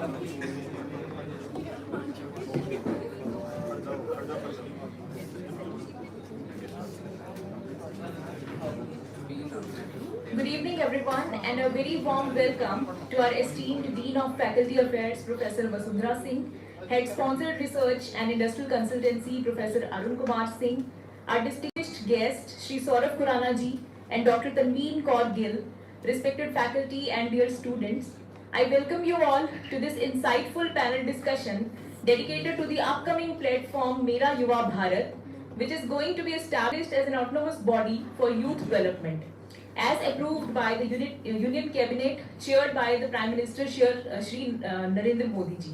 Good evening, everyone, and a very warm welcome to our esteemed Dean of Faculty Affairs, Professor Vasundhara Singh, Head Sponsored Research and Industrial Consultancy, Professor Arun Kumar Singh, our distinguished guest, Shri Saurabh Khurana ji, and Dr. Tanveen Kaur Gill, respected faculty and dear students. I welcome you all to this insightful panel discussion dedicated to the upcoming platform Mera Yuva Bharat, which is going to be established as an autonomous body for youth development, as approved by the Union Cabinet, chaired by the Prime Minister Shri Narendra Modi ji.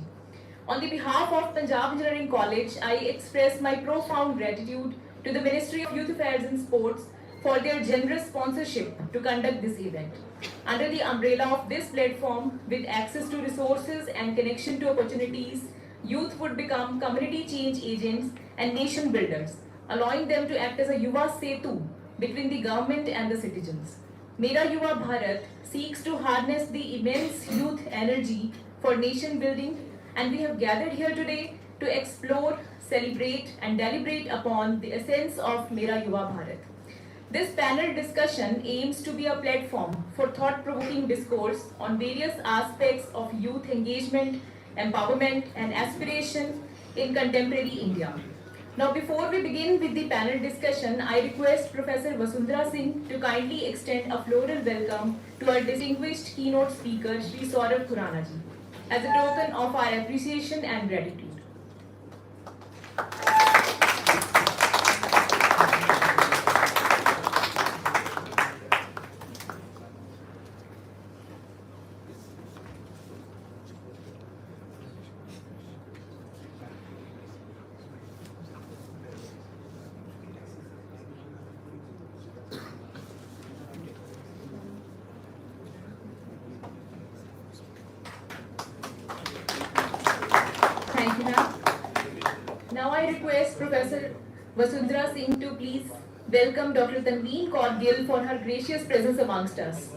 On the behalf of Punjab Engineering College, I express my profound gratitude to the Ministry of Youth Affairs and Sports for their generous sponsorship to conduct this event. Under the umbrella of this platform, with access to resources and connection to opportunities, youth would become community change agents and nation builders, allowing them to act as a Yuva Setu between the government and the citizens. Mera Yuva Bharat seeks to harness the immense youth energy for nation building, and we have gathered here today to explore, celebrate, and deliberate upon the essence of Mera Yuva Bharat. This panel discussion aims to be a platform for thought-provoking discourse on various aspects of youth engagement, empowerment, and aspiration in contemporary India. Now, before we begin with the panel discussion, I request Professor Vasundhara Singh to kindly extend a floral welcome to our distinguished keynote speaker, Shri Saurabh Khurana ji, as a token of our appreciation and gratitude. Thank you, ma'am. Now I request Professor Vasundhara Singh to please welcome Dr. Tanveen Kaur Gill for her gracious presence amongst us.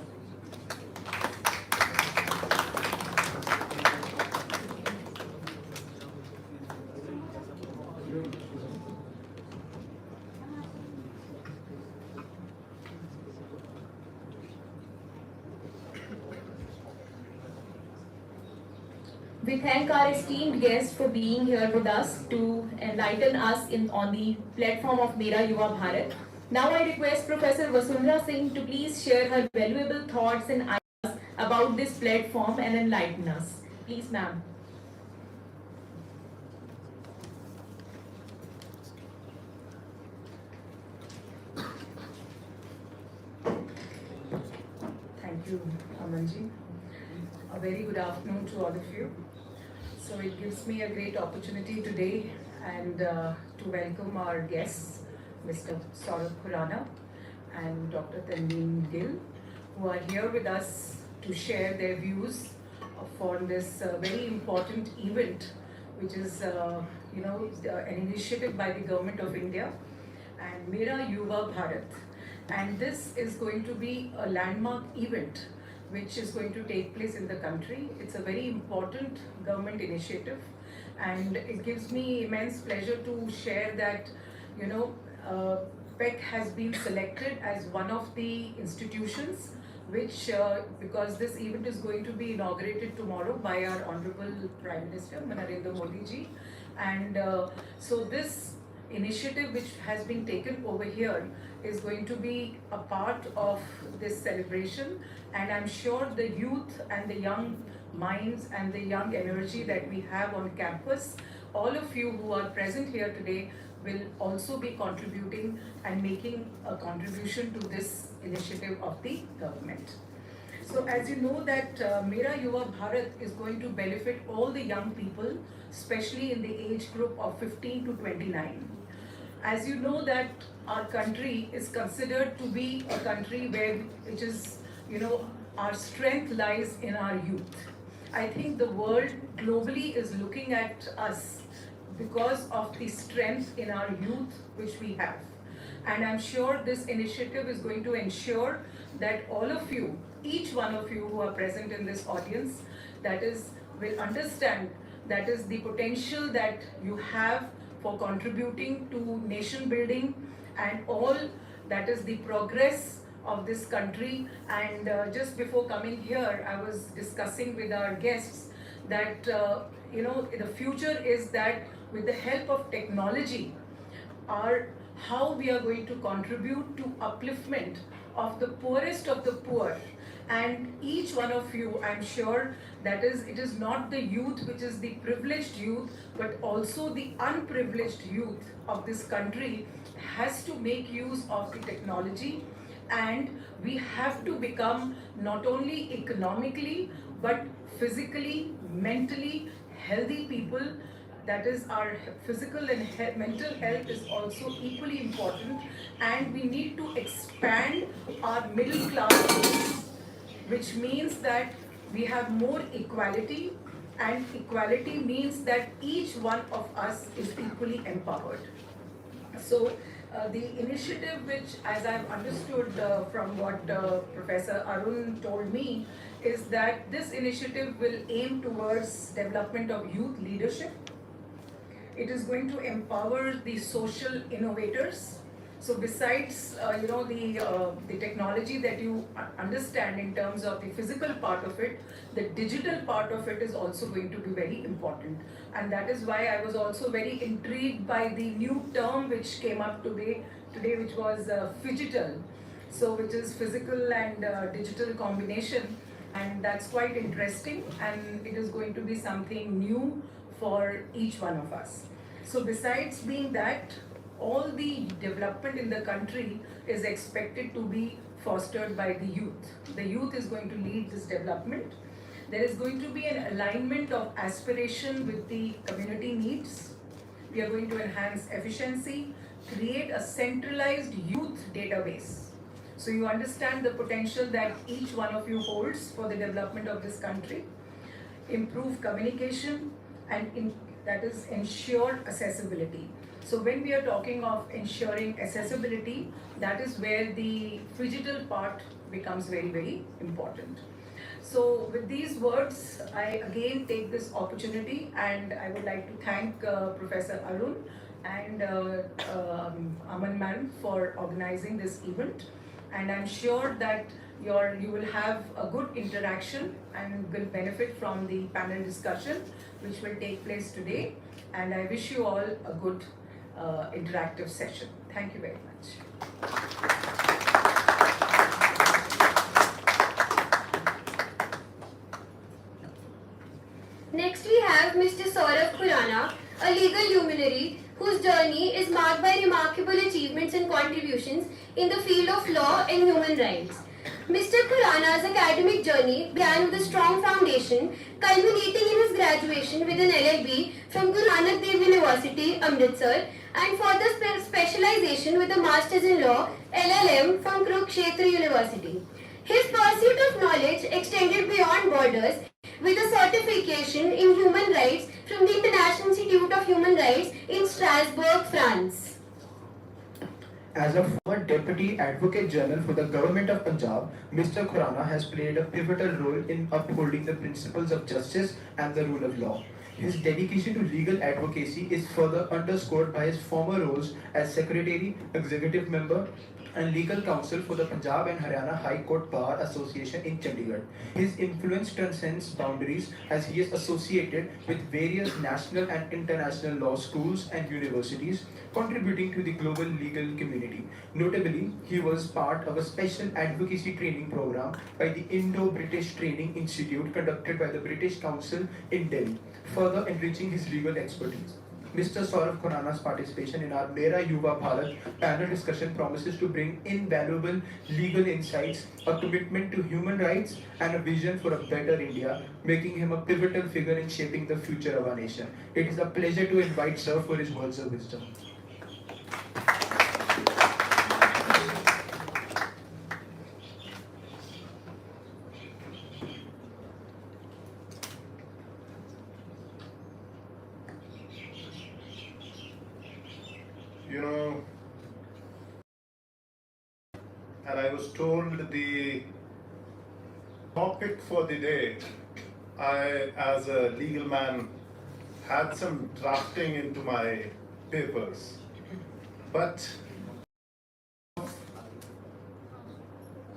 We thank our esteemed guests for being here with us to enlighten us on the platform of Mera Yuva Bharat. Now I request Professor Vasundhara Singh to please share her valuable thoughts and ideas about this platform and enlighten us. Please, ma'am. Thank you, Amanji. A very good afternoon to all of you. So it gives me a great opportunity today and to welcome our guests, Mr. Saurabh Khurana and Dr. Tanveen Gill, who are here with us to share their views for this very important event, which is an initiative by the Government of India and Mera Yuva Bharat. And this is going to be a landmark event which is going to take place in the country. It's a very important government initiative, and it gives me immense pleasure to share that, PEC has been selected as one of the institutions which, because this event is going to be inaugurated tomorrow by our Honorable Prime Minister Narendra Modi ji, and so this initiative which has been taken over here is going to be a part of this celebration, and I'm sure the youth and the young minds and the young energy that we have on campus, all of you who are present here today will also be contributing and making a contribution to this initiative of the government. So as you know that Mera Yuva Bharat is going to benefit all the young people, especially in the age group of 15 to 29. As you know that our country is considered to be a country which is, our strength lies in our youth. I think the world globally is looking at us because of the strength in our youth which we have. And I'm sure this initiative is going to ensure that all of you, each one of you who are present in this audience, that is will understand that is the potential that you have for contributing to nation building and all that is the progress of this country. And just before coming here, I was discussing with our guests that the future is that with the help of technology, are how we are going to contribute to upliftment of the poorest of the poor. And each one of you, I'm sure, that is, it is not the youth which is the privileged youth, but also the unprivileged youth of this country has to make use of the technology. And we have to become not only economically but physically, mentally healthy people. That is, our physical and mental health is also equally important, and we need to expand our middle class, which means that we have more equality, and equality means that each one of us is equally empowered. So the initiative, which as I've understood from what Professor Arun told me, is that this initiative will aim towards development of youth leadership. It is going to empower the social innovators. So besides the technology that you understand in terms of the physical part of it, the digital part of it is also going to be very important. And that is why I was also very intrigued by the new term which came up today, which was phygital. So which is physical and digital combination, and that's quite interesting, and it is going to be something new for each one of us. So besides being that, all the development in the country is expected to be fostered by the youth. The youth is going to lead this development. There is going to be an alignment of aspiration with the community needs. We are going to enhance efficiency, create a centralized youth database. So you understand the potential that each one of you holds for the development of this country. Improve communication and that is ensure accessibility. So when we are talking of ensuring accessibility, that is where the phygital part becomes very, very important. So with these words, I again take this opportunity, and I would like to thank Professor Arun and Aman ma'am for organizing this event. And I'm sure that you will have a good interaction and will benefit from the panel discussion which will take place today. And I wish you all a good interactive session. Thank you very much. Next we have Mr. Saurav Khurana, a legal luminary whose journey is marked by remarkable achievements and contributions in the field of law and human rights. Mr. Khurana's academic journey began with a strong foundation, culminating in his graduation with an LLB from Guru Nanak Dev University, Amritsar, and further specialization with a Masters in Law, LLM, from Kurukshetra University. His pursuit of knowledge extended beyond borders with a certification in human rights from the International Institute of Human Rights in Strasbourg, France. As a former Deputy Advocate General for the Government of Punjab, Mr. Khurana has played a pivotal role in upholding the principles of justice and the rule of law. His dedication to legal advocacy is further underscored by his former roles as Secretary, Executive Member, and Legal Counsel for the Punjab and Haryana High Court Bar Association in Chandigarh. His influence transcends boundaries as he is associated with various national and international law schools and universities, contributing to the global legal community. Notably, he was part of a special advocacy training program by the Indo-British Training Institute conducted by the British Council in Delhi, further enriching his legal expertise. Mr. Saurav Khurana's participation in our Mera Yuva Bharat panel discussion promises to bring invaluable legal insights, a commitment to human rights, and a vision for a better India, making him a pivotal figure in shaping the future of our nation. It is a pleasure to invite Sir for his words of wisdom. You know, and I was told the topic for the day, I, as a legal man, had some drafting into my papers, but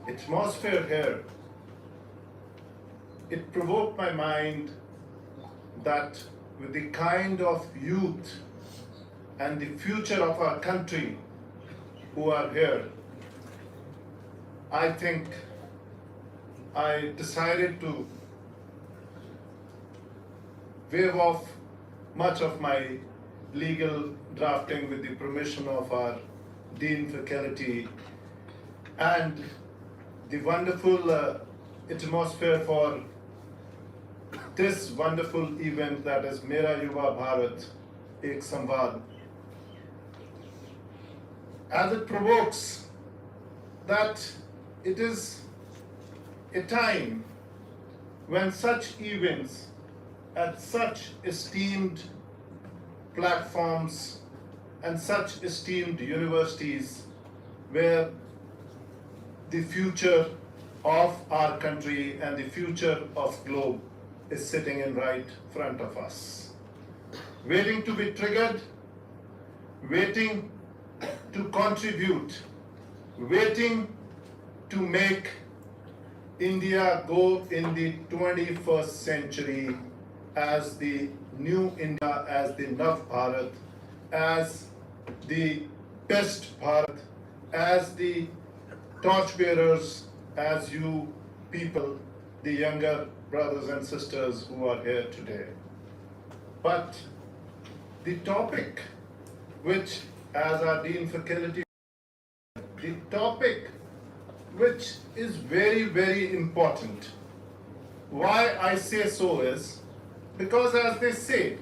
atmosphere here, it provoked my mind that with the kind of youth and the future of our country who are here, I think I decided to waive off much of my legal drafting with the permission of our Dean Faculty and the wonderful atmosphere for this wonderful event that is Mera Yuva Bharat, Ek Samvad. As it provokes that it is a time when such events at such esteemed platforms and such esteemed universities where the future of our country and the future of globe is sitting in right front of us, waiting to be triggered, waiting to contribute, waiting to make India go in the 21st century as the new India, as the Nav Bharat, as the best Bharat, as the torchbearers, as you people, the younger brothers and sisters who are here today. But the topic which, as our Dean Faculty, the topic which is very, very important. Why I say so is because, as they say,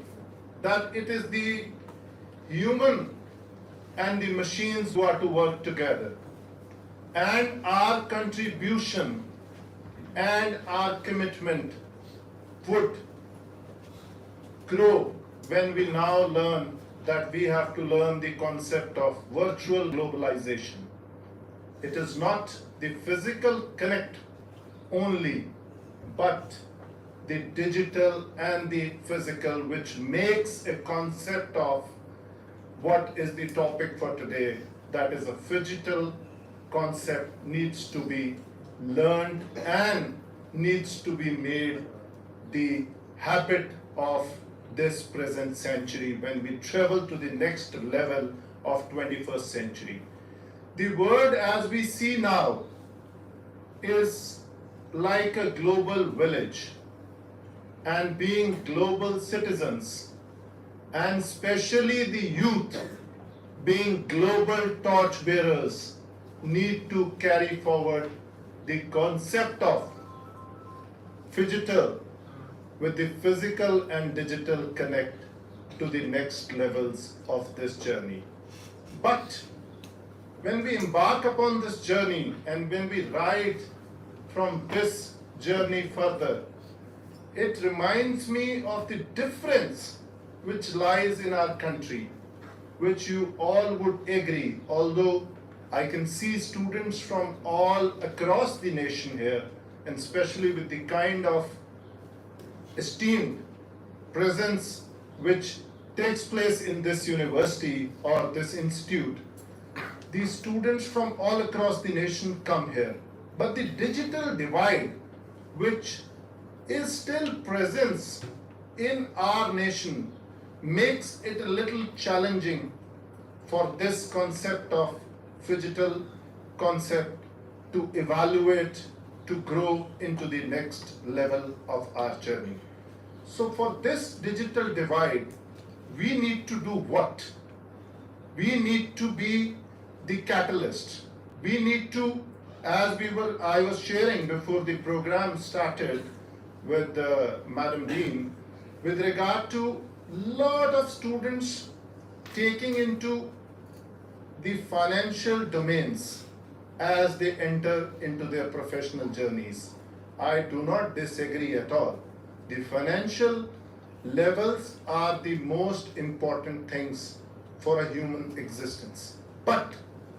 that it is the human and the machines who are to work together. And our contribution and our commitment would grow when we now learn that we have to learn the concept of virtual globalization. It is not the physical connect only, but the digital and the physical, which makes a concept of what is the topic for today, that is a phygital concept, needs to be learned and needs to be made the habit of this present century when we travel to the next level of 21st century. The world as we see now is like a global village, and being global citizens, and especially the youth being global torch bearers, need to carry forward the concept of phygital with the physical and digital connect to the next levels of this journey. But when we embark upon this journey and when we ride from this journey further, it reminds me of the difference which lies in our country, which you all would agree, although I can see students from all across the nation here, and especially with the kind of esteemed presence which takes place in this university or this institute. These students from all across the nation come here. But the digital divide, which is still present in our nation, makes it a little challenging for this concept of phygital concept to evaluate, to grow into the next level of our journey. So for this digital divide, we need to do what? We need to be the catalyst. We need to, as I was sharing before the program started with Madam Dean, with regard to lot of students taking into the financial domains as they enter into their professional journeys. I do not disagree at all. The financial levels are the most important things for a human existence. But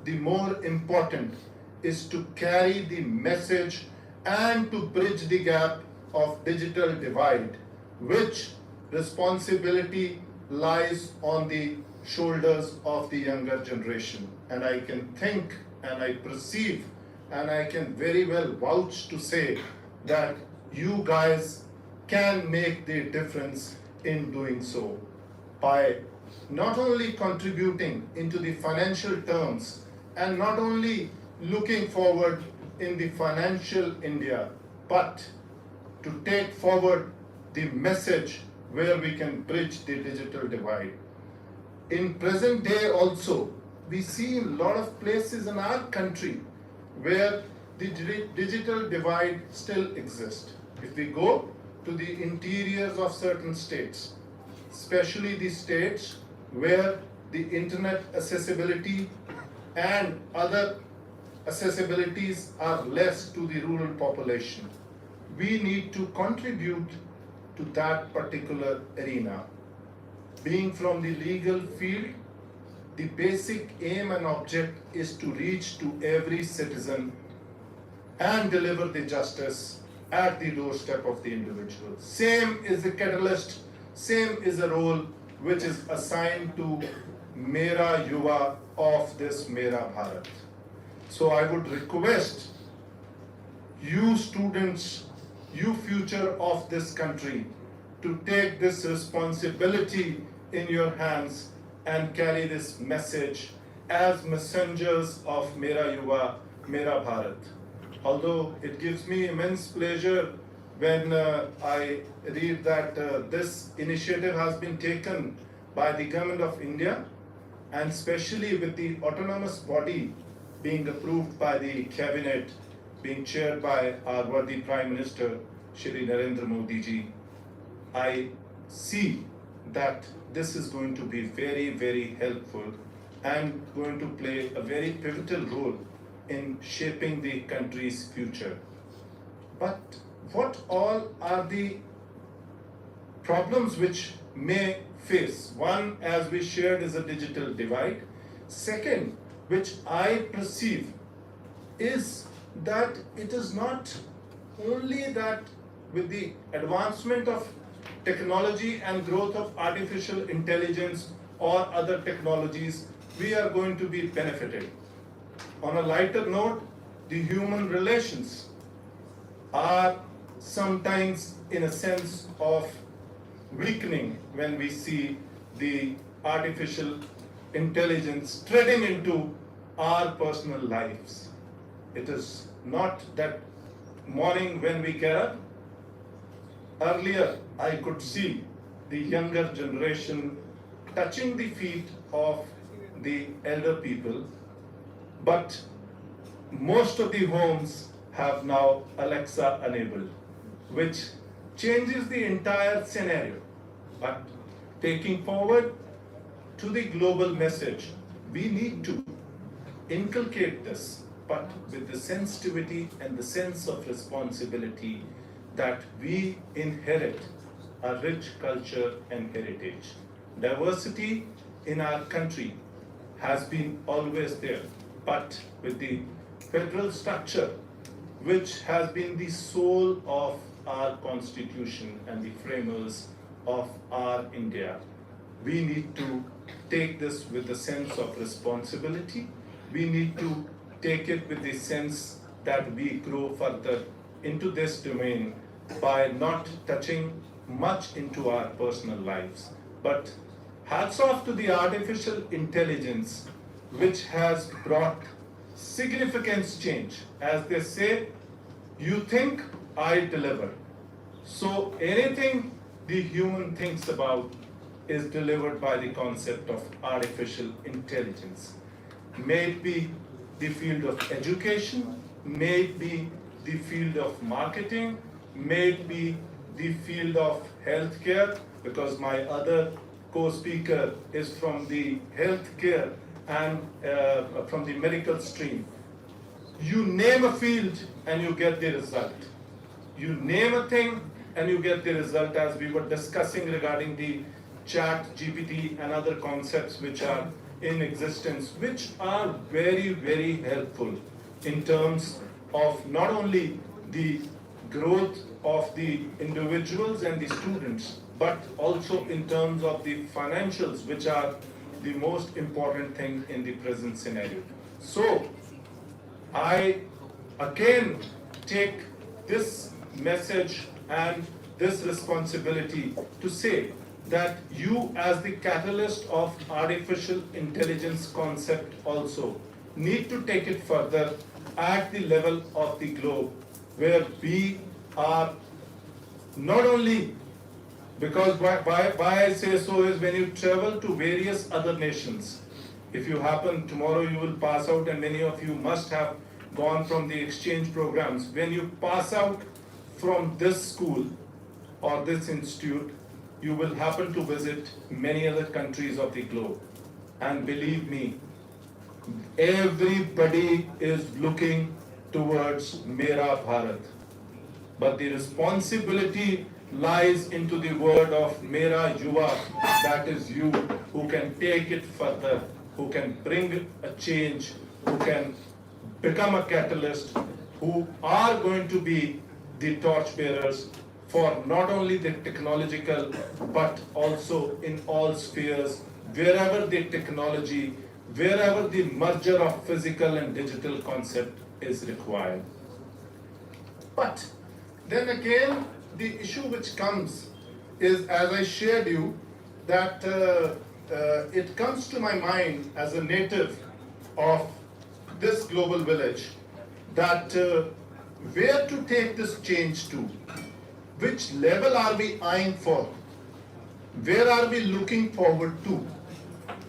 the more important is to carry the message and to bridge the gap of digital divide, which responsibility lies on the shoulders of the younger generation. And I can think and I perceive and I can very well vouch to say that you guys can make the difference in doing so by not only contributing into the financial terms and not only looking forward in the financial India, but to take forward the message where we can bridge the digital divide. In present day also, we see a lot of places in our country where the digital divide still exists. If we go to the interiors of certain states, especially the states where the internet accessibility and other accessibilities are less to the rural population, we need to contribute to that particular arena. Being from the legal field, the basic aim and object is to reach to every citizen and deliver the justice at the doorstep of the individual. Same is the catalyst, same is a role which is assigned to Mera Yuva of this Mera Bharat. So I would request you students, you future of this country, to take this responsibility in your hands and carry this message as messengers of Mera Yuva, Mera Bharat. Although it gives me immense pleasure when I read that this initiative has been taken by the Government of India, and especially with the autonomous body being approved by the Cabinet, being chaired by our worthy Prime Minister, Shri Narendra Modi ji, I see that this is going to be very, very helpful and going to play a very pivotal role in shaping the country's future. But what all are the problems which may face? One, as we shared, is a digital divide. Second, which I perceive, is that it is not only that with the advancement of technology and growth of artificial intelligence or other technologies, we are going to be benefited. On a lighter note, the human relations are sometimes in a sense of weakening when we see the artificial intelligence treading into our personal lives. It is not that morning when we get up. Earlier, I could see the younger generation touching the feet of the elder people, but most of the homes have now Alexa enabled, which changes the entire scenario. But taking forward to the global message, we need to inculcate this, but with the sensitivity and the sense of responsibility that we inherit a rich culture and heritage. Diversity in our country has been always there, but with the federal structure, which has been the soul of our constitution and the framers of our India, we need to take this with a sense of responsibility. We need to take it with the sense that we grow further into this domain by not touching much into our personal lives. But hats off to the artificial intelligence, which has brought significant change. As they say, you think, I deliver. So anything the human thinks about is delivered by the concept of artificial intelligence. May it be the field of education, may it be the field of marketing, may it be the field of healthcare, because my other co-speaker is from the healthcare and from the medical stream. You name a field and you get the result. You name a thing and you get the result, as we were discussing regarding the chat, GPT and other concepts which are in existence, which are very, very helpful in terms of not only the growth of the individuals and the students, but also in terms of the financials, which are the most important thing in the present scenario. So, I again take this message and this responsibility to say that you, as the catalyst of artificial intelligence concept, also need to take it further at the level of the globe, where we are not only, because why I say so is when you travel to various other nations, if you happen tomorrow you will pass out, and many of you must have gone from the exchange programs. When you pass out from this school or this institute, you will happen to visit many other countries of the globe. And believe me, everybody is looking towards Mera Bharat. But the responsibility lies into the word of Mera Yuva, that is you, who can take it further, who can bring a change, who can become a catalyst, who are going to be the torchbearers for not only the technological but also in all spheres, wherever the technology, wherever the merger of physical and digital concept is required. But then again, the issue which comes is, as I shared you, that it comes to my mind as a native of this global village, that where to take this change to, which level are we eyeing for, where are we looking forward to?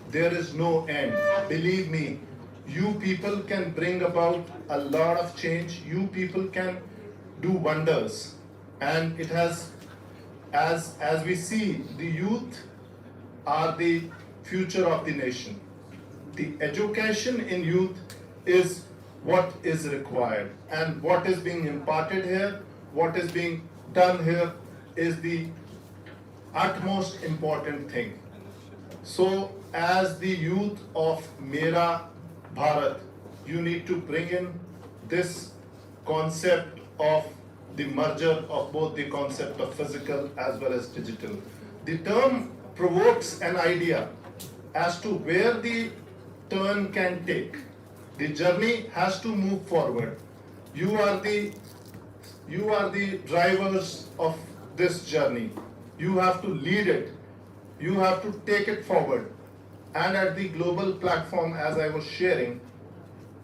There is no end. Believe me, you people can bring about a lot of change. You people can do wonders. And it has, as we see, the youth are the future of the nation. The education in youth is what is required, and what is being imparted here, what is being done here is the utmost important thing. So, as the youth of Mera Bharat, you need to bring in this concept of the merger of both the concept of physical as well as digital. The term provokes an idea as to where the turn can take. The journey has to move forward. You are the drivers of this journey. You have to lead it. You have to take it forward. And at the global platform, as I was sharing,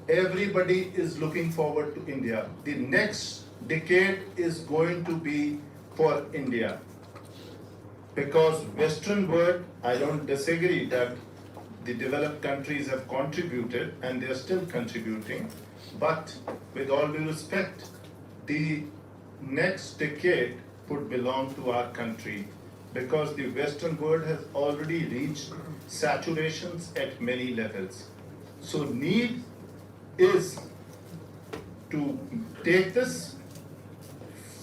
everybody is looking forward to India. The next decade is going to be for India. Because Western world, I don't disagree that the developed countries have contributed and they are still contributing, but with all due respect, the next decade would belong to our country, because the Western world has already reached saturations at many levels. So need is to take this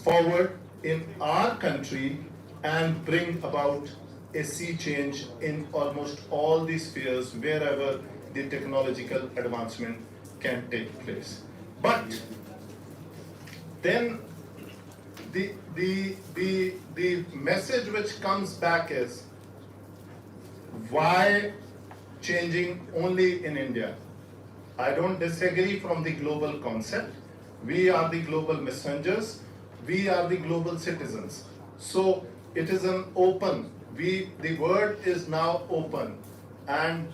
forward in our country and bring about a sea change in almost all the spheres wherever the technological advancement can take place. But then the message which comes back is, why changing only in India? I don't disagree from the global concept. We are the global messengers. We are the global citizens. So it is an open, the word is now open, and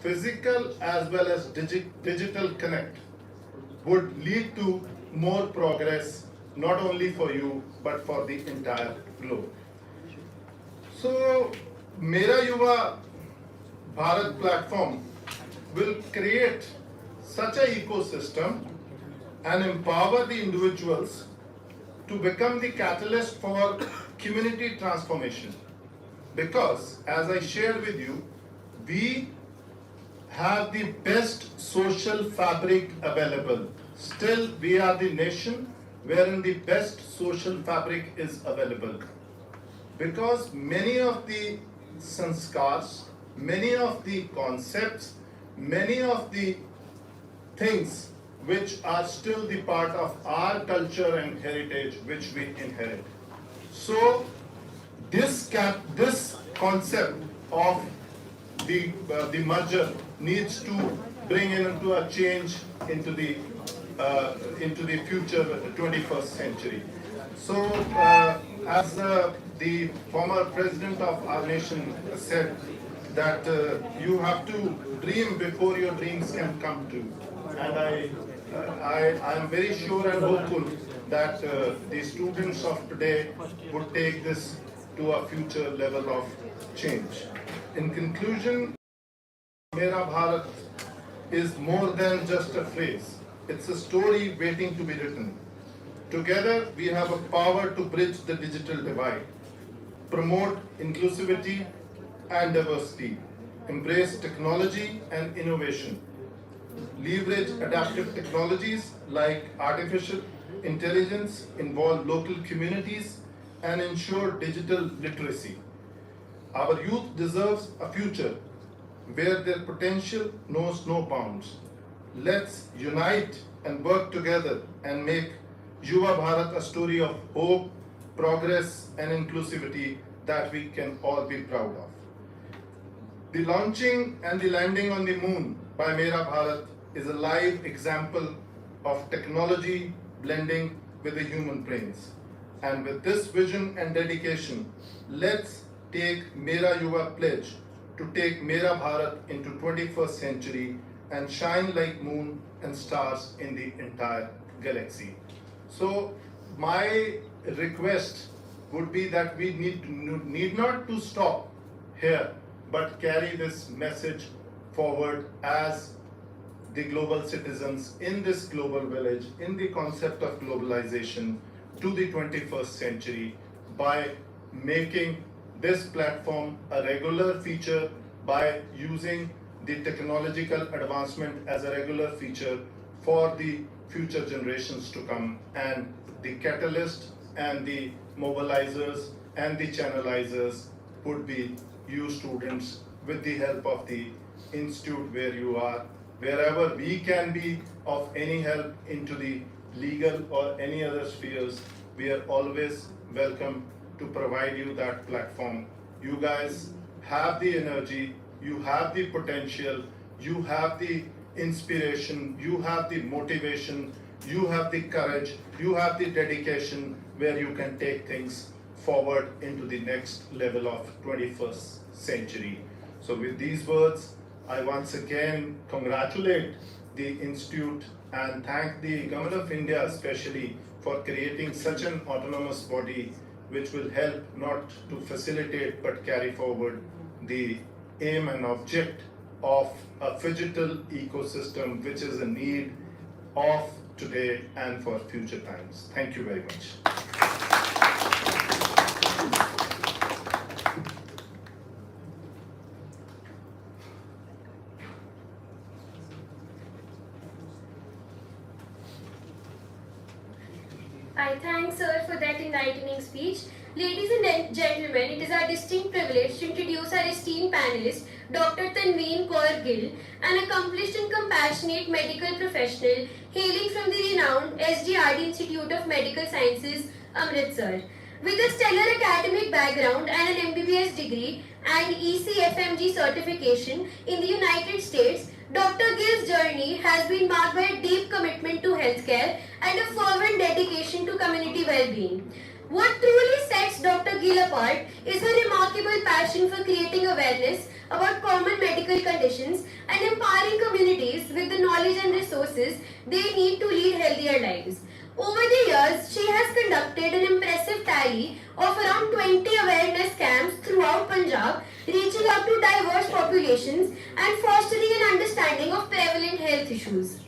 physical as well as digital connect would lead to more progress, not only for you, but for the entire globe. So, Mera Yuva Bharat platform will create such an ecosystem and empower the individuals to become the catalyst for community transformation. Because, as I shared with you, we have the best social fabric available. Still, we are the nation wherein the best social fabric is available. Because many of the sanskars, many of the concepts, many of the things which are still the part of our culture and heritage which we inherit. So this concept of the merger needs to bring into a change into the future 21st century. So as the former president of our nation said, that you have to dream before your dreams can come true. And I am very sure and hopeful that the students of today would take this to a future level of change. In conclusion, Mera Bharat is more than just a phrase. It's a story waiting to be written. Together, we have a power to bridge the digital divide, promote inclusivity and diversity, embrace technology and innovation, leverage adaptive technologies like artificial intelligence, involve local communities, and ensure digital literacy. Our youth deserves a future where their potential knows no bounds. Let's unite and work together and make Yuva Bharat a story of hope, progress, and inclusivity that we can all be proud of. The launching and the landing on the moon by Mera Bharat is a live example of technology blending with the human brains. And with this vision and dedication, let's take Mera Yuva pledge to take Mera Bharat into 21st century and shine like moon and stars in the entire galaxy. So my request would be that we need not to stop here, but carry this message forward as the global citizens in this global village, in the concept of globalization to the 21st century by making this platform a regular feature, by using the technological advancement as a regular feature for the future generations to come, and the catalyst and the mobilizers and the channelizers would be you students with the help of the institute where you are. Wherever we can be of any help into the legal or any other spheres, we are always welcome to provide you that platform. You guys have the energy, you have the potential, you have the inspiration, you have the motivation, you have the courage, you have the dedication where you can take things forward into the next level of 21st century. So with these words, I once again congratulate the Institute and thank the Government of India especially for creating such an autonomous body which will help not to facilitate but carry forward the aim and object of a phygital ecosystem which is a need of today and for future times. Thank you very much. I thank sir for that enlightening speech. Ladies and gentlemen, it is our distinct privilege to introduce our esteemed panelist, Dr. Tanveen Kaur Gill, an accomplished and compassionate medical professional hailing from the renowned SDRD Institute of Medical Sciences, Amritsar. With a stellar academic background and an MBBS degree and ECFMG certification in the United States, Dr. Gill's journey has been marked by a deep commitment to healthcare and a fervent dedication to community well-being. What truly sets Dr. Gill apart is her remarkable passion for creating awareness about common medical conditions and empowering communities with the knowledge and resources they need to lead healthier lives. Over the years, she has conducted an impressive tally of around 20 awareness camps throughout Punjab, reaching out to diverse populations and fostering an understanding of prevalent health issues.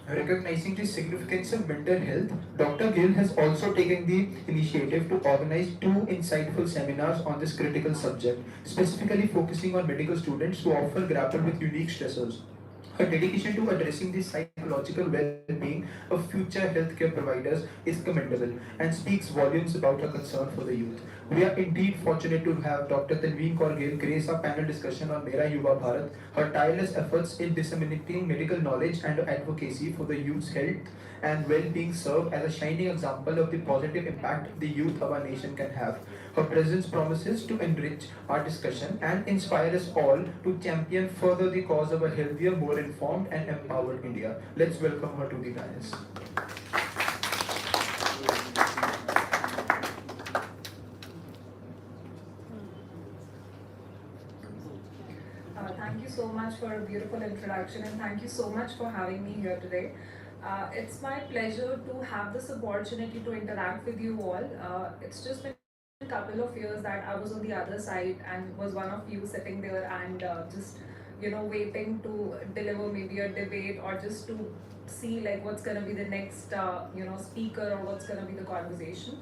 Recognizing the significance of mental health, Dr. Gill has also taken the initiative to organize 2 insightful seminars on this critical subject, specifically focusing on medical students who often grapple with unique stressors. Her dedication to addressing this psychological psychological well-being of future healthcare providers is commendable and speaks volumes about her concern for the youth. We are indeed fortunate to have Dr. Tanveen Kaur Gill grace our panel discussion on Mera Yuva Bharat. Her tireless efforts in disseminating medical knowledge and advocacy for the youth's health and well-being serve as a shining example of the positive impact the youth of our nation can have. Her presence promises to enrich our discussion and inspire us all to champion further the cause of a healthier, more informed and empowered India. Let's welcome her to the dais. Thank you so much for a beautiful introduction, and thank you so much for having me here today. It's my pleasure to have this opportunity to interact with you all. It's just been a couple of years that I was on the other side and was one of you sitting there and just waiting to deliver maybe a debate or just to see like what's gonna be the next speaker or what's gonna be the conversation.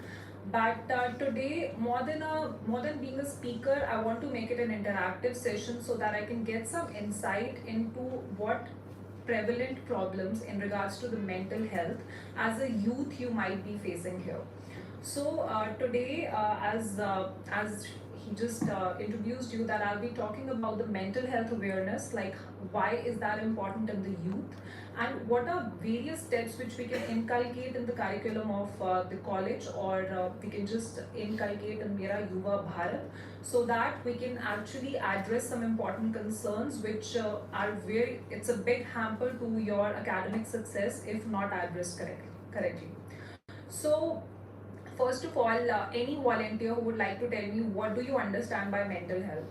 But today, more than being a speaker, I want to make it an interactive session so that I can get some insight into what prevalent problems in regards to the mental health as a youth you might be facing here. So today, as he just introduced you, that I'll be talking about the mental health awareness, like why is that important in the youth, and what are various steps which we can inculcate in the curriculum of the college, or we can just inculcate in Mera Yuva Bharat, so that we can actually address some important concerns which it's a big hamper to your academic success if not addressed correctly. So first of all, any volunteer who would like to tell me what do you understand by mental health?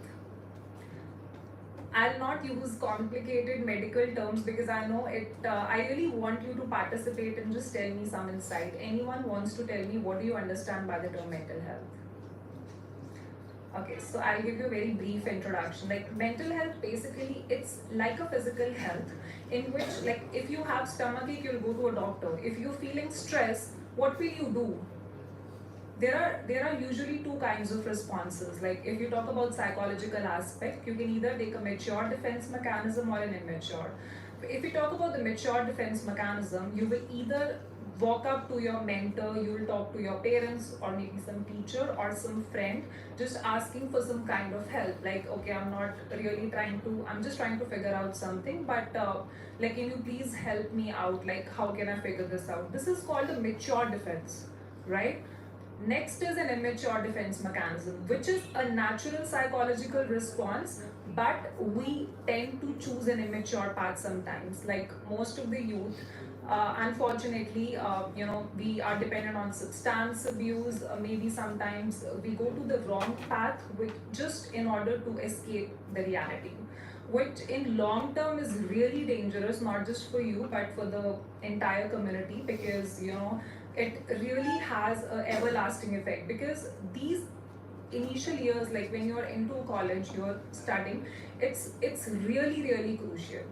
I'll not use complicated medical terms because I know it. I really want you to participate and just tell me some insight. Anyone wants to tell me what do you understand by the term mental health? Okay, so I'll give you a very brief introduction. Like mental health, basically, it's like a physical health in which, like, if you have stomachache, you'll go to a doctor. If you're feeling stress, what will you do? There are usually two kinds of responses. Like if you talk about psychological aspect, you can either take a mature defense mechanism or an immature. If you talk about the mature defense mechanism, you will either walk up to your mentor, you will talk to your parents or maybe some teacher or some friend, just asking for some kind of help. Like, okay, I'm just trying to figure out something, but like, can you please help me out? Like, how can I figure this out? This is called a mature defense, right? Next is an immature defense mechanism, which is a natural psychological response, but we tend to choose an immature path sometimes. Like most of the youth, unfortunately, we are dependent on substance abuse. Maybe sometimes we go to the wrong path, just in order to escape the reality, which in long term is really dangerous, not just for you but for the entire community, because it really has an everlasting effect. Because these initial years, like when you're into college, you're studying, it's really crucial.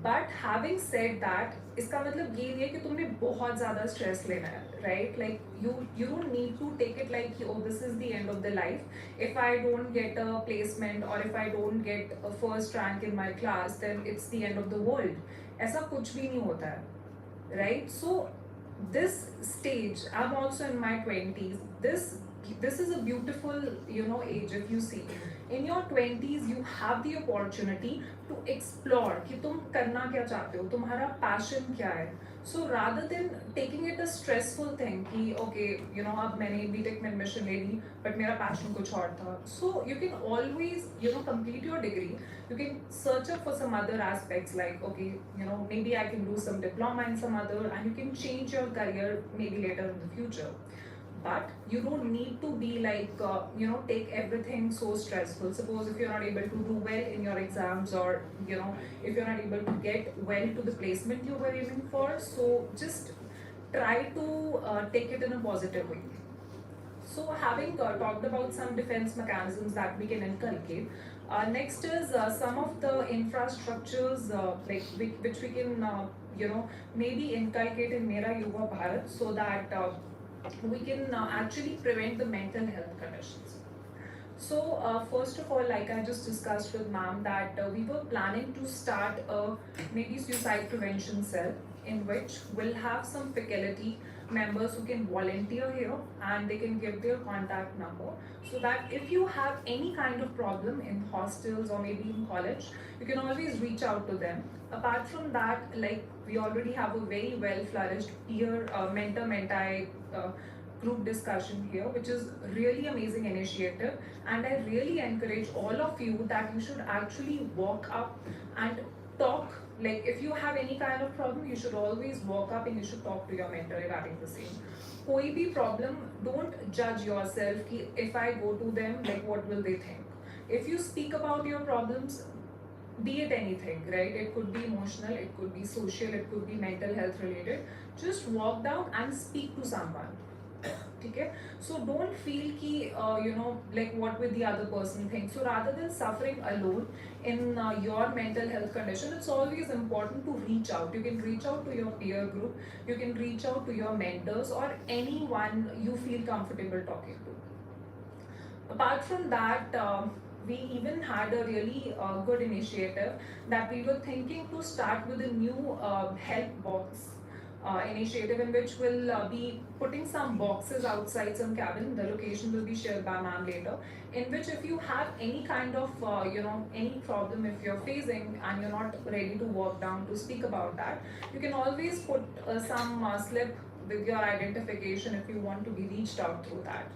But having said that, इसका मतलब ये नहीं है कि तुमने बहुत ज़्यादा stress लेना है, right? Like you don't need to take it like, oh, this is the end of the life. If I don't get a placement or if I don't get a first rank in my class, then it's the end of the world. ऐसा कुछ भी नहीं होता है, right? So this stage, I'm also in my 20s. This is a beautiful age. If you see, in your 20s you have the opportunity to explore कि तुम करना क्या चाहते हो, तुम्हारा passion क्या है. So rather than taking it a stressful thing कि okay, अब मैंने B.Tech में admission ले ली but मेरा passion कुछ और था, so you can always complete your degree. You can search up for some other aspects, like okay, maybe I can do some diploma in some other, and you can change your career maybe later in the future. But you don't need to be like take everything so stressful. Suppose if you're not able to do well in your exams, or if you're not able to get well to the placement you were aiming for, so just try to take it in a positive way. So having talked about some defense mechanisms that we can inculcate, next is some of the infrastructures which we can maybe inculcate in Mera Yuva Bharat, so that we can actually prevent the mental health conditions. So first of all, like I just discussed with ma'am, that we were planning to start a maybe suicide prevention cell in which we'll have some faculty members who can volunteer here and they can give their contact number, so that if you have any kind of problem in hostels or maybe in college, you can always reach out to them. Apart from that, like, we already have a very well flourished peer mentor-mentee group discussion here, which is really amazing initiative, and I really encourage all of you that you should actually walk up and talk. Like, if you have any kind of problem, you should always walk up and you should talk to your mentor regarding the same. कोई भी problem, don't judge yourself कि if I go to them, like, what will they think. If you speak about your problems, be it anything, right? It could be emotional, it could be social, it could be mental health related. Just walk down and speak to someone. Okay, so don't feel ki like what will the other person think. So rather than suffering alone in your mental health condition, it's always important to reach out. You can reach out to your peer group, you can reach out to your mentors or anyone you feel comfortable talking to. Apart from that, we even had a really good initiative that we were thinking to start with a new help box initiative, in which we'll be putting some boxes outside some cabin. The location will be shared by ma'am later, in which if you have any kind of any problem if you're facing and you're not ready to walk down to speak about that, you can always put some slip with your identification if you want to be reached out through that.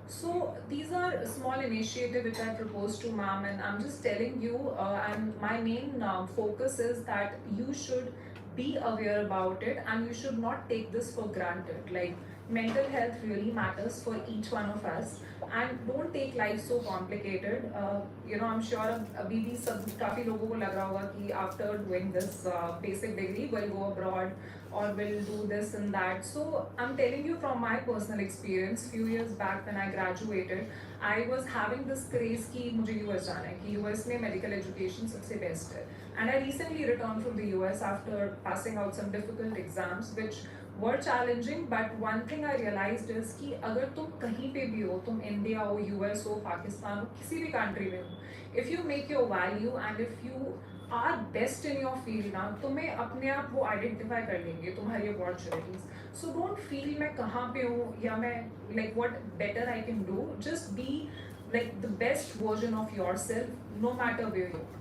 So these are small initiatives which I proposed to ma'am, and I'm just telling you, and my main focus is that you should be aware about it and you should not take this for granted. Like, mental health really matters for each one of us, and don't take life so complicated. I'm sure अभी भी सब काफी लोगों को लग रहा होगा कि after doing this basic degree we'll go abroad or we'll do this and that. So I'm telling you from my personal experience, few years back when I graduated, I was having this craze कि मुझे US जाना है, कि US में medical education सबसे best है. And I recently returned from the US after passing out some difficult exams which were challenging, but one thing I realized is कि अगर तुम कहीं पे भी हो, तुम इंडिया हो, US हो, पाकिस्तान हो, किसी भी कंट्री में हो, if you make your value and if you are best in your field ना, तुम्हें अपने आप वो identify कर लेंगे तुम्हारी opportunities. So don't feel मैं कहाँ पे हूँ या मैं like what better I can do. Just be like the best version of yourself no matter where you are.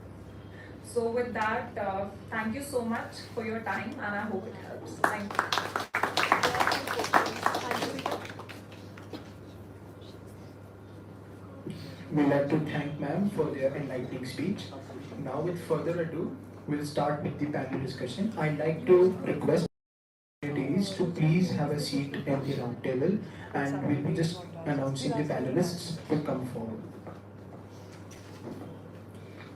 So with that, thank you so much for your time and I hope it helps. Thank you. We'd like to thank ma'am for their enlightening speech. Now, with further ado, we'll start with the panel discussion. I'd like to request attendees to please have a seat at the round table, and we'll be just announcing the panelists to come forward.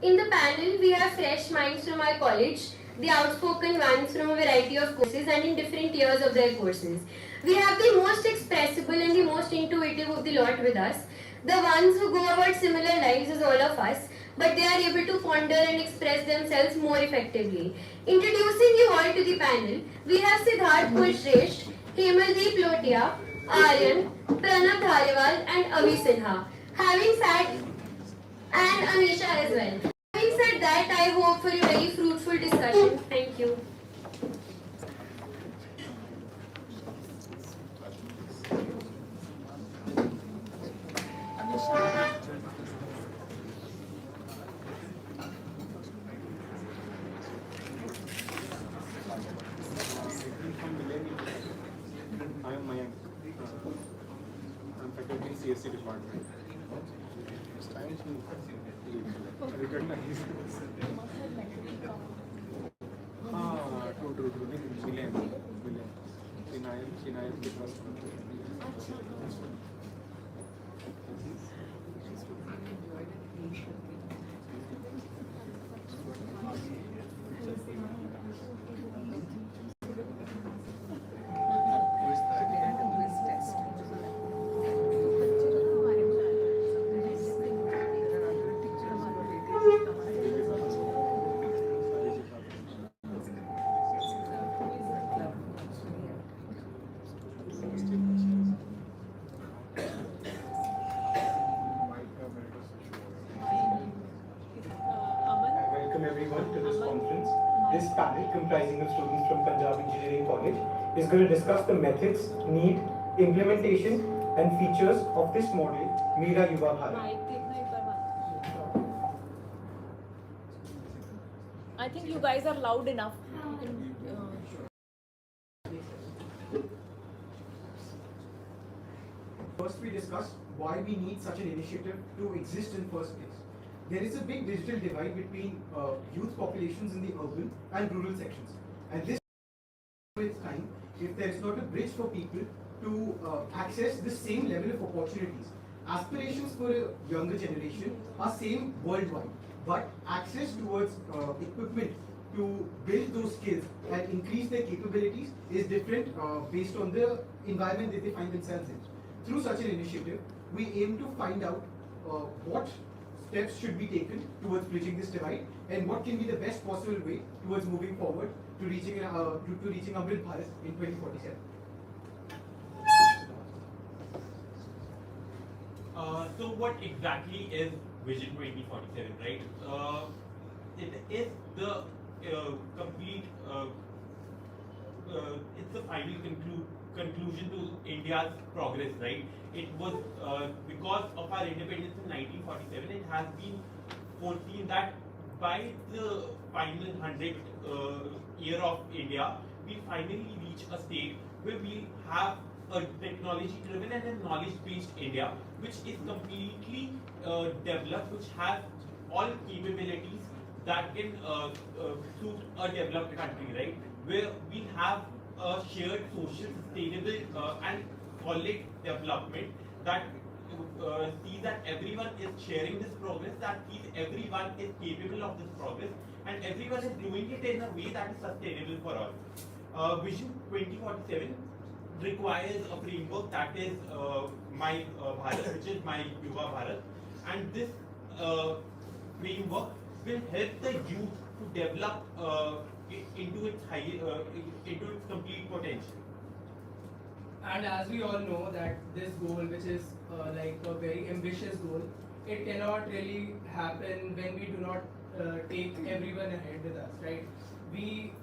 In the panel, we have fresh minds from our college, the outspoken ones from a variety of courses and in different years of their courses. We have the most expressible and the most intuitive of the lot with us, the ones who go about similar lives as all of us, but they are able to ponder and express themselves more effectively. Introducing you all to the panel, we have Siddharth Kulshresht, Hemaldeep Lotia, Aryan, Pranab Dhaliwal and Avi Sinha. And Amisha as well. Having said that, I hope for a very fruitful discussion. Thank you. I am Mayank. I'm faculty in CSC department. It's time to recognize. True. Million. Chennai के पास. this panel, comprising of students from Punjab Engineering College, is going to discuss the methods, need, implementation, and features of this model, Mera Yuva Bharat. I think you guys are loud enough. First, we discuss why we need such an initiative to exist in first place. There is a big digital divide between youth populations in the urban and rural sections, and this with time, if there is not a bridge for people to access the same level of opportunities. Aspirations for a younger generation are same worldwide, but access towards equipment to build those skills and increase their capabilities is different based on the environment that they find themselves in. Through such an initiative, we aim to find out what steps should be taken towards bridging this divide and what can be the best possible way towards moving forward to reaching Amrit Bharat in 2047. So what exactly is Vision 2047, right? It is the complete, it's the final conclusion to India's progress, right? It was because of our independence in 1947, it has been foreseen that by the final 100th year of India, we finally reach a state where we have a technology-driven and a knowledge-based India, which is completely developed, which has all capabilities that can suit a developed country, right? Where we have a shared social, sustainable and solid development that sees that everyone is sharing this progress, that sees everyone is capable of this progress, and everyone is doing it in a way that is sustainable for all. Vision 2047 requires a framework that is My Bharat, which is My Yuva Bharat, and this framework will help the youth to develop into its complete potential. And as we all know that this goal, which is like a very ambitious goal, it cannot really happen when we do not take everyone ahead with us, right? We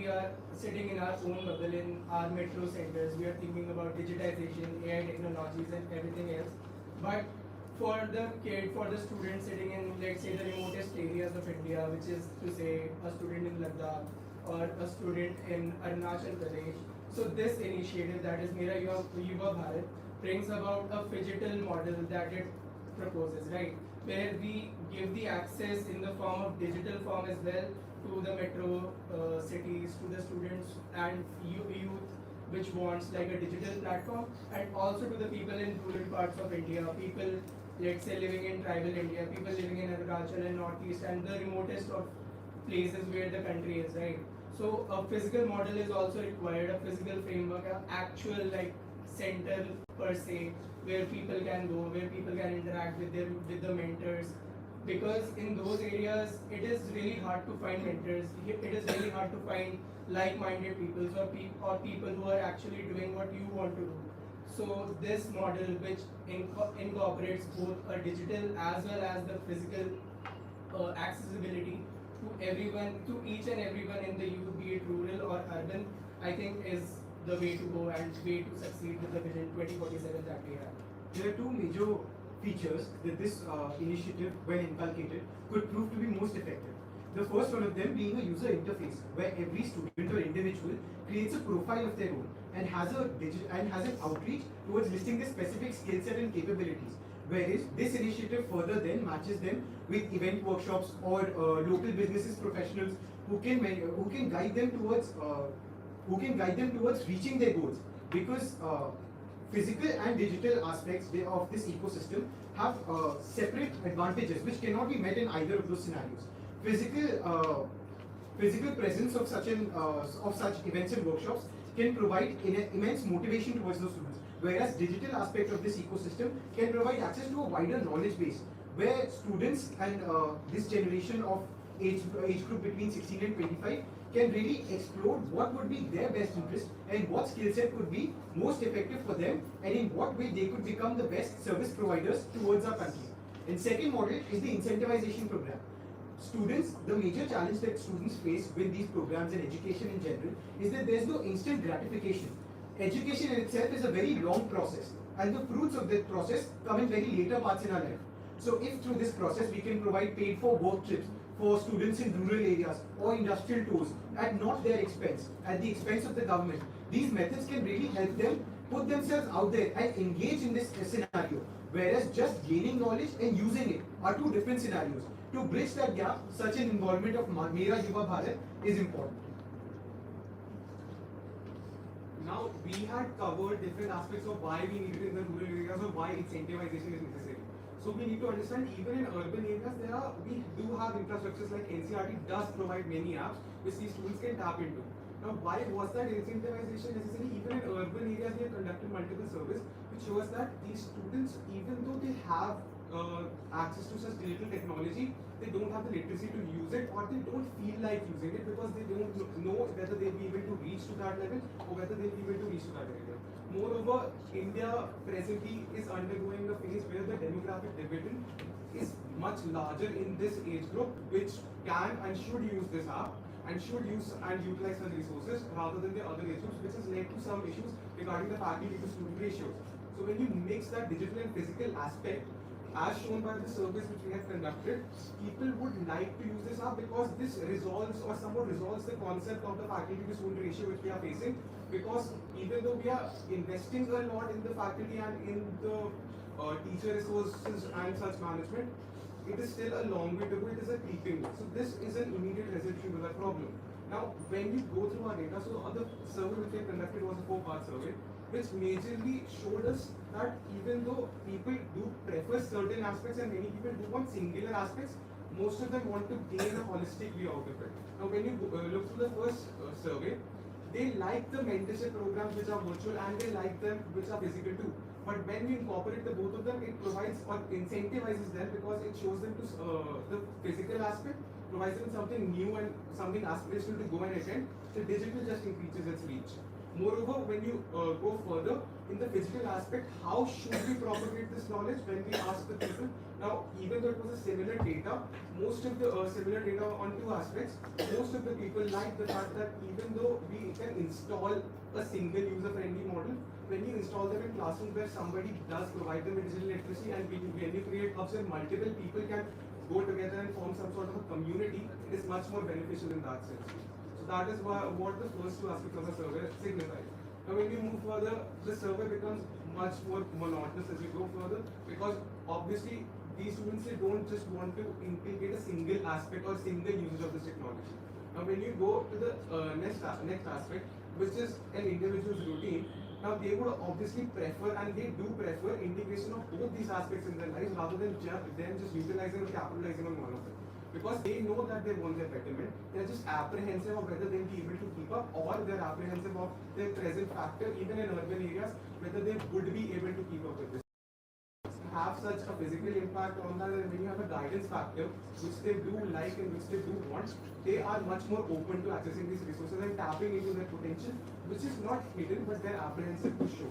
are sitting in our own bubble in our metro centers. We are thinking about digitization, AI technologies, and everything else. But for the student sitting in, let's say, the remotest areas of India, which is to say a student in Ladakh or a student in Arunachal Pradesh. So this initiative, that is Mera Yuva Bharat, brings about a phygital model that it proposes, right? Where we give the access in the form of digital form as well to the metro cities, to the students and youth which wants like a digital platform, and also to the people in rural parts of India, people, let's say, living in tribal India, people living in Arunachal and Northeast and the remotest of places where the country is, right? So a physical model is also required, a physical framework, an actual like center per se, where people can go, where people can interact with the mentors. Because in those areas, it is really hard to find mentors. It is really hard to find like-minded people or people who are actually doing what you want to do. So this model, which incorporates both a digital as well as the physical accessibility to everyone, to each and everyone in the youth, be it rural or urban, I think is the way to go and way to succeed with the Vision 2047 that we have. There are two major features that this initiative, when inculcated, could prove to be most effective. The first one of them being a user interface, where every student or individual creates a profile of their own and has an outreach towards listing their specific skill set and capabilities. Whereas this initiative further then matches them with event workshops or local businesses professionals who can guide them towards reaching their goals. Because physical and digital aspects of this ecosystem have separate advantages which cannot be met in either of those scenarios. Physical presence of such events and workshops can provide immense motivation towards those students, whereas digital aspect of this ecosystem can provide access to a wider knowledge base, where students and this generation of age group between 16 and 25 can really explore what would be their best interest and what skill set could be most effective for them, and in what way they could become the best service providers towards our country. And second model is the incentivization program. students, the major challenge that students face with these programs and education in general is that there's no instant gratification. Education in itself is a very long process, and the fruits of that process come in very later parts in our life. So if through this process we can provide paid for work trips for students in rural areas or industrial tours at not their expense, at the expense of the government, these methods can really help them put themselves out there and engage in this scenario. Whereas just gaining knowledge and using it are two different scenarios. To bridge that gap, such an involvement of Mera Yuva Bharat is important. Now, we had covered different aspects of why we need it in the rural areas or why incentivization is necessary. So we need to understand even in urban areas we do have infrastructures like NCRT does provide many apps which these students can tap into. Now, why was that incentivization necessary? Even in urban areas, we have conducted multiple surveys which show us that these students, even though they have access to such digital technology, they don't have the literacy to use it, or they don't feel like using it because they don't know whether they'll be able to reach to that level or whether they'll be able to reach to that area. Moreover, India presently is undergoing a phase where the demographic dividend is much larger in this age group, which can and should use this app and should use and utilize such resources rather than the other age groups, which has led to some issues regarding the faculty to student ratios. So when you mix that digital and physical aspect, as shown by the surveys which we have conducted, people would like to use this app because this resolves or somewhat resolves the concept of the faculty to student ratio which we are facing. Because even though we are investing a lot in the faculty and in the teacher resources and such management, it is still a long way to go. It is a creeping way. So this is an immediate resolution to that problem. Now, when you go through our data, so the survey which we have conducted was a 4-part survey, which majorly showed us that even though people do prefer certain aspects and many people do want singular aspects, most of them want to gain a holistic view out of it. Now, when you look through the first survey, they like the mentorship programs which are virtual and they like them which are physical too. But when we incorporate the both of them, it provides or incentivizes them because it shows them to the physical aspect, provides them something new and something aspirational to go and attend. The digital just increases its reach. Moreover, when you go further in the physical aspect, how should we propagate this knowledge? When we ask the people, now even though it was a similar data, most of the similar data on two aspects, most of the people like the fact that even though we can install a single user-friendly model, when you install them in classrooms where somebody does provide them with digital literacy and when you create hubs where multiple people can go together and form some sort of a community, it is much more beneficial in that sense. That is what the first two aspects of the survey signify. Now when you move further, the survey becomes much more monotonous as you go further because obviously these students, they don't just want to integrate a single aspect or single usage of this technology. Now when you go to the next aspect, which is an individual's routine, now they would obviously prefer and they do prefer integration of both these aspects in their lives rather than just utilizing or capitalizing on one of them. Because they know that they want their betterment, they are just apprehensive of whether they'll be able to keep up or they're apprehensive of their present factor, even in urban areas, whether they would be able to keep up with this. Have such a physical impact on that, and when you have a guidance factor, which they do like and which they do want, they are much more open to accessing these resources and tapping into their potential, which is not hidden but they're apprehensive to show.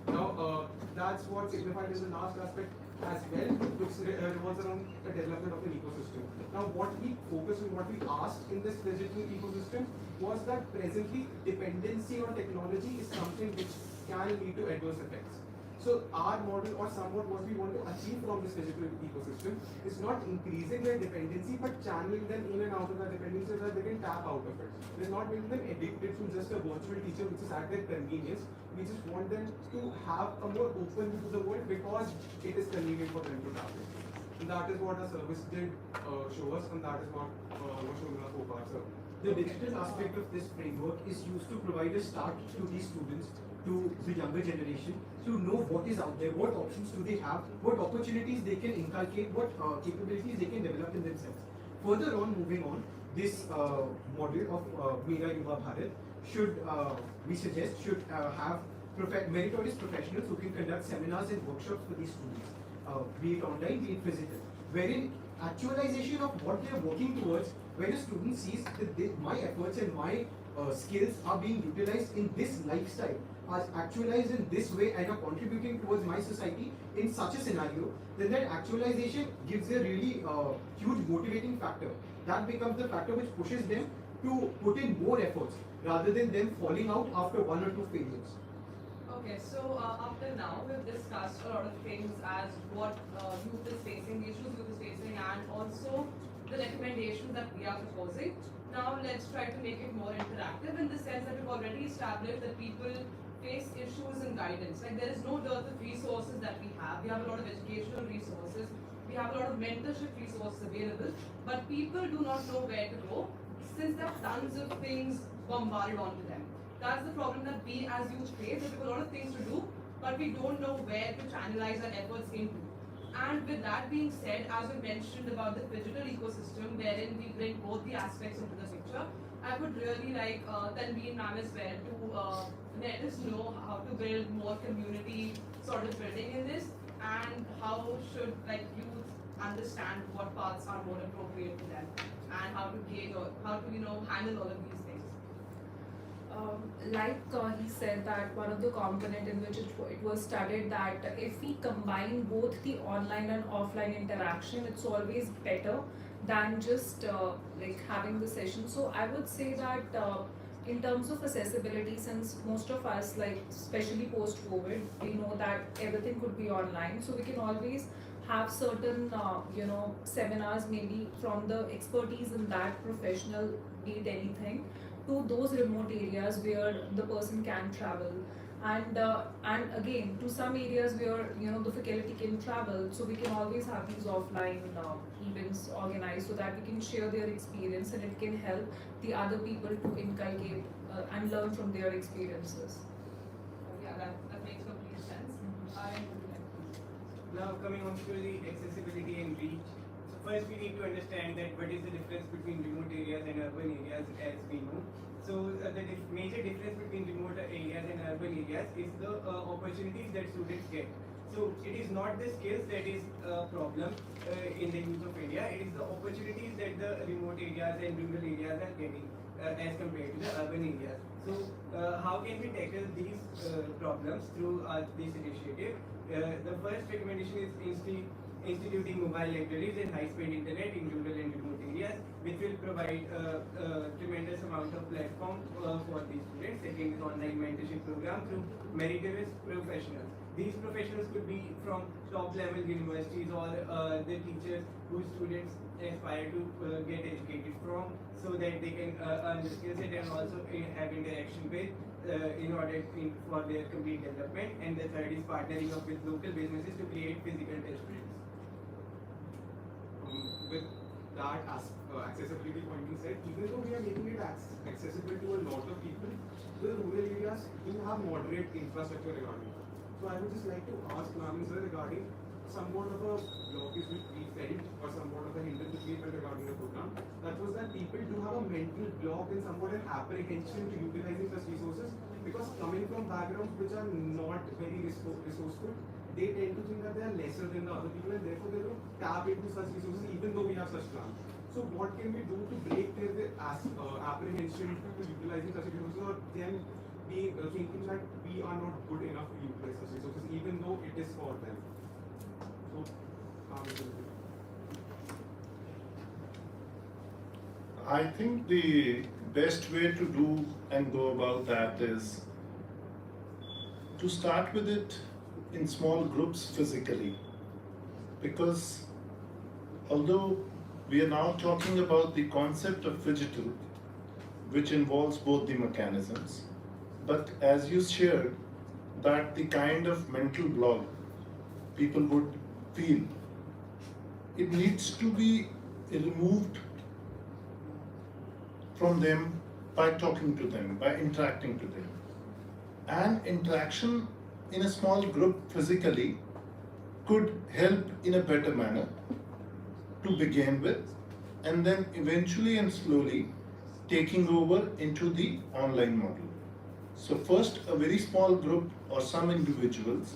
Now, that's what signified in the last aspect as well, which revolves around the development of an ecosystem. Now, what we focused on, what we asked in this digital ecosystem was that presently dependency on technology is something which can lead to adverse effects. So our model or somewhat what we want to achieve from this digital ecosystem is not increasing their dependency but channeling them in and out of that dependency so that they can tap out of it. We're not making them addicted to just a virtual teacher which is at their convenience. We just want them to have a more open view to the world because it is convenient for them to tap it. And that is what our service did show us, and that is what was shown in our 4-part survey. The digital aspect of this framework is used to provide a start to these students, to the younger generation, to know what is out there, what options do they have, what opportunities they can inculcate, what capabilities they can develop in themselves. Further on, moving on, this model of Mera Yuva Bharat should, we suggest, should have meritorious professionals who can conduct seminars and workshops for these students, be it online, be it physical, wherein actualization of what they are working towards, where a student sees that my efforts and my skills are being utilized in this lifestyle, are actualized in this way and are contributing towards my society in such a scenario, then that actualization gives a really huge motivating factor. That becomes the factor which pushes them to put in more efforts rather than them falling out after one or two failures. Okay, so up till now we've discussed a lot of things as what youth is facing, the issues youth is facing, and also the recommendations that we are proposing. Now let's try to make it more interactive in the sense that we've already established that people face issues in guidance. Like there is no dearth of resources that we have. We have a lot of educational resources. We have a lot of mentorship resources available, but people do not know where to go since there are tons of things bombarded onto them. That's the problem that we as youth face. We have a lot of things to do, but we don't know where to channelize our efforts into. And with that being said, as we mentioned about the phygital ecosystem, wherein we bring both the aspects into the picture, I would really like Tanveen ma'am as well to let us know how to build more community sort of building in this, and how should like youth understand what paths are more appropriate to them, and how to gauge or how to handle all of these things. He said that one of the component in which it was studied that if we combine both the online and offline interaction, it's always better than just having the session. So I would say that in terms of accessibility, since most of us, like especially post-COVID, we know that everything could be online, so we can always have certain seminars maybe from the expertise in that professional, be it anything, to those remote areas where the person can travel, and again to some areas where the faculty can travel, so we can always have these offline events organized so that we can share their experience, and it can help the other people to inculcate and learn from their experiences. Yeah, that makes complete sense. I would like to. Now coming on to the accessibility and reach. So first we need to understand that what is the difference between remote areas and urban areas as we know. So the major difference between remote areas and urban areas is the opportunities that students get. So it is not the skills that is a problem in the youth of India, it is the opportunities that the remote areas and rural areas are getting as compared to the urban areas. So how can we tackle these problems through this initiative? The first recommendation is instituting mobile libraries and high-speed internet in rural and remote areas, which will provide a tremendous amount of platform for these students. Second is online mentorship program through meritorious professionals. These professionals could be from top-level universities or the teachers whose students aspire to get educated from, so that they can earn the skill set and also have interaction with in order for their complete development. And the third is partnering up with local businesses to create physical touchpoints. With that accessibility point being said, even though we are making it accessible to a lot of people, the rural areas do have moderate infrastructure regarding it. So I would just like to ask Namin sir regarding somewhat of a blockage which we felt, or somewhat of a hindrance which we felt regarding the program. That was that people do have a mental block and somewhat an apprehension to utilizing such resources, because coming from backgrounds which are not very resourceful, they tend to think that they are lesser than the other people, and therefore they don't tap into such resources even though we have such plans. So what can we do to break their apprehension to utilizing such resources, or them being thinking that we are not good enough to utilize such resources even though it is for them? So I think the best way to do and go about that is to start with it in small groups physically, because although we are now talking about the concept of phygital, which involves both the mechanisms, but as you shared, that the kind of mental block people would feel, it needs to be removed from them by talking to them, by interacting to them. And interaction in a small group physically could help in a better manner to begin with, and then eventually and slowly taking over into the online model. So first, a very small group or some individuals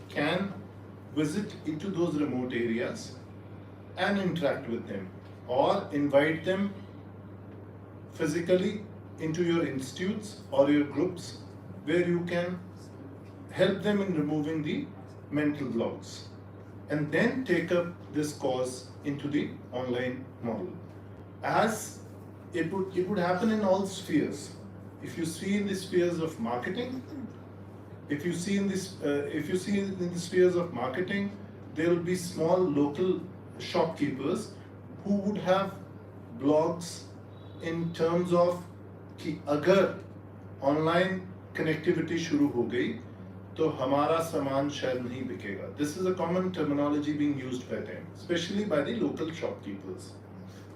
can visit into those remote areas and interact with them, or invite them physically into your institutes or your groups where you can help them in removing the mental blocks, and then take up this cause into the online model. As it would happen in all spheres. If you see in the spheres of marketing, if you see in the spheres of marketing, there will be small local shopkeepers who would have blogs in terms of कि अगर online connectivity शुरू हो गई तो हमारा सामान शायद नहीं बिकेगा. This is a common terminology being used by them, especially by the local shopkeepers.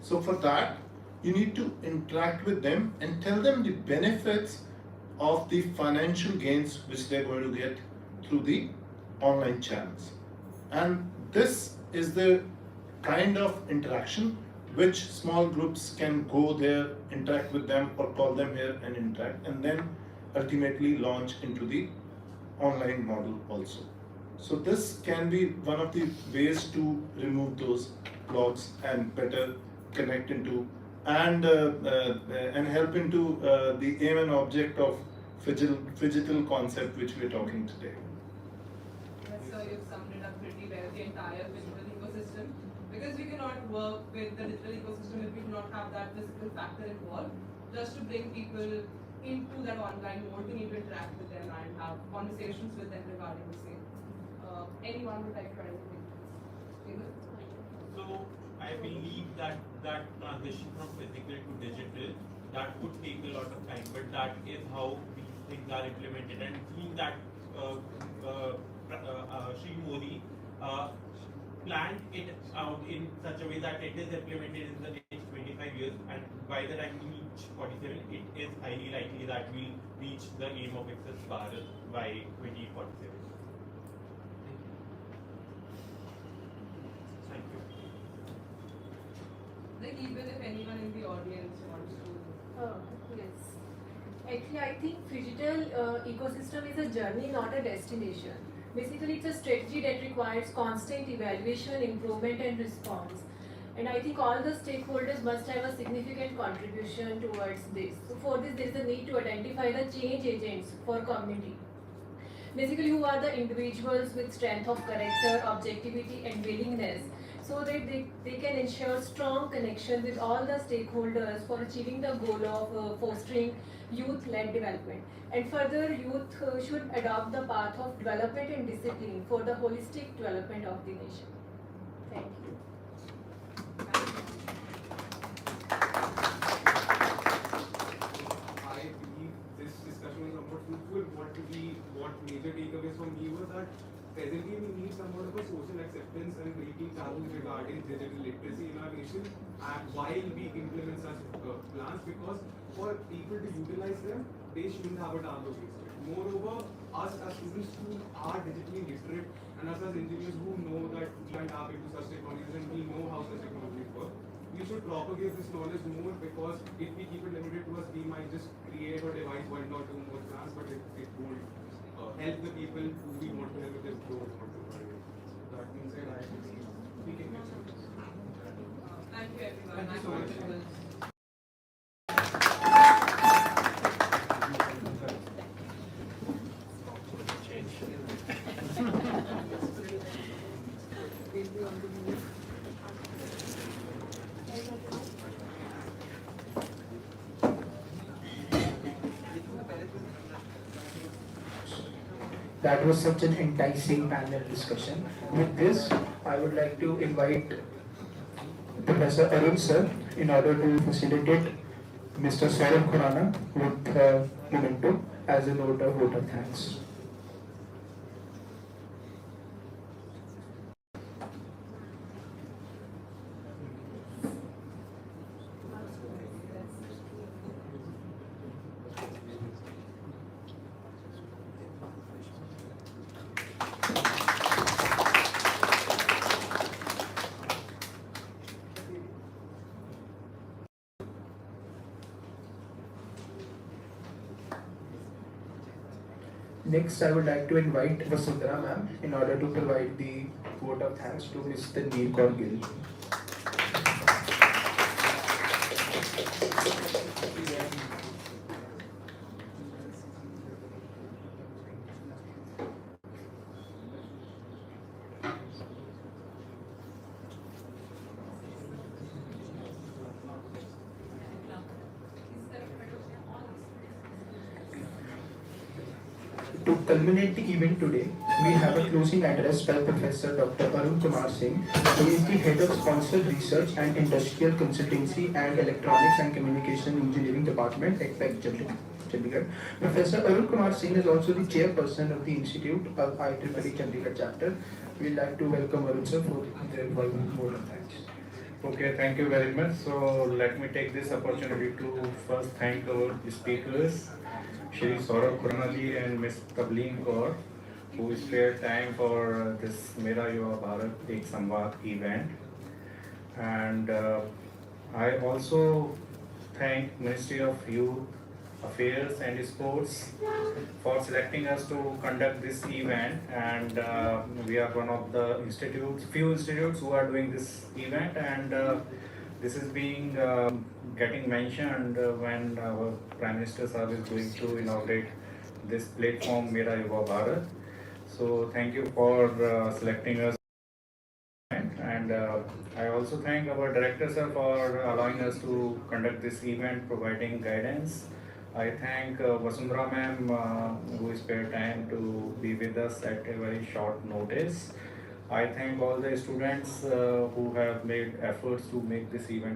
So for that, you need to interact with them and tell them the benefits of the financial gains which they're going to get through the online channels. And this is the kind of interaction which small groups can go there, interact with them, or call them here and interact, and then ultimately launch into the online model also. So this can be one of the ways to remove those blocks and better connect into and help into the aim and object of phygital concept which we are talking today. Yes, sir, you've summed it up pretty well, the entire digital ecosystem. Because we cannot work with the digital ecosystem if we do not have that physical factor involved. Just to bring people into that online mode, we need to interact with them and have conversations with them regarding the same. Anyone would like to add anything? So I believe that transition from physical to digital, that would take a lot of time, but that is how these things are implemented. And seeing that Shri Modi planned it out in such a way that it is implemented in the next 25 years, and by the time we reach 47, it is highly likely that we'll reach the aim of Access Bharat by 2047. Thank you. Like even if anyone in the audience wants to. Yes. Actually, I think phygital ecosystem is a journey, not a destination. Basically, it's a strategy that requires constant evaluation, improvement, and response. And I think all the stakeholders must have a significant contribution towards this. So for this, there is a need to identify the change agents for community. Basically, who are the individuals with strength of character, objectivity, and willingness, so that they can ensure strong connection with all the stakeholders for achieving the goal of fostering youth-led development. And further, youth should adopt the path of development and discipline for the holistic development of the nation. Thank you. I believe this discussion was somewhat fruitful. What major takeaways from me was that presently we need somewhat of a social acceptance and making taboos regarding digital literacy in our nation, and while we implement such plans, because for people to utilize them, they shouldn't have a taboo against it. Moreover, us as students who are digitally literate and us as engineers who know that we can tap into such technologies and we know how such technologies work, we should propagate this knowledge more, because if we keep it limited to us, we might just create or devise one or two more plans, but it won't help the people who we want to help with this growth. That being said, I think we can make some. Thank you everyone. Thank you so much. That was such an enticing panel discussion. With this, I would like to invite Professor Arun sir in order to facilitate Mr. Saurabh Khurana with a memento as a note of vote of thanks. Next, I would like to invite Vasundhara ma'am in order to provide the vote of thanks to Mr. Neil Gill. To culminate the event today, we have a closing address by Professor Dr. Arun Kumar Singh, who is the Head of Sponsored Research and Industrial Consultancy and Electronics and Communication Engineering Department at PEC Chandigarh. Professor Arun Kumar Singh is also the Chairperson of the Institute of IEEE Chandigarh chapter. We'd like to welcome Arun sir for the vote of thanks. Okay, thank you very much. So let me take this opportunity to first thank our speakers, Shri Saurabh Khurana ji and Ms. Tableen Kaur, who spared time for this Mera Yuva Bharat Ek Samvad event. And I also thank Ministry of Youth Affairs and Sports for selecting us to conduct this event, and we are one of the few institutes who are doing this event, and this is being getting mentioned when our Prime Minister Sahib is going to inaugurate this platform Mera Yuva Bharat. So thank you for selecting us. And I also thank our director sir for allowing us to conduct this event, providing guidance. I thank Vasundhara ma'am who spared time to be with us at a very short notice. I thank all the students who have made efforts to make this event